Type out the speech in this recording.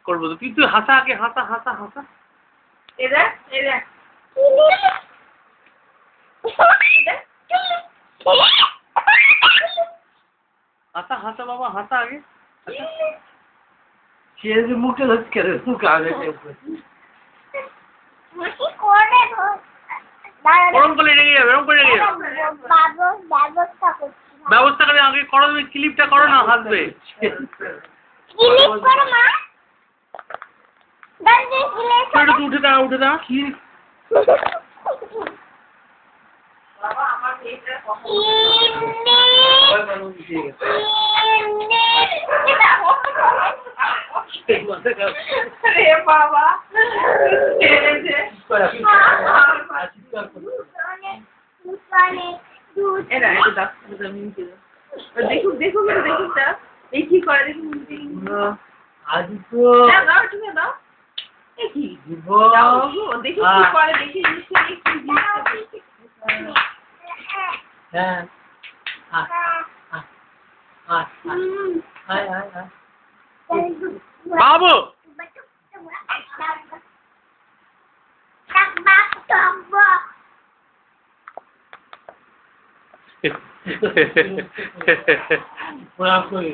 করবো তো তুই হাসা আগে হাসা হাসা হাসা এরা এরা হাসা হাসা বাবা হাসা আগে মুখটা ধরছে কেন মুখ আগে গরম করে রেখে যাবে গরম করে রেখে যাবে ব্যবস্থা করে আগে করো তুমি ক্লিপটা করো না হাসবে একটু উঠে দাঁড়া উঠে দাঁড়া কি বাবা এরা এটা দেখুক দেখুক দেখুক তা দেখি করে দেখুন আজ তো দাও তুমি দাও দেখি দেখি কি করে দেখি হ্যাঁ বাবু ওরা কই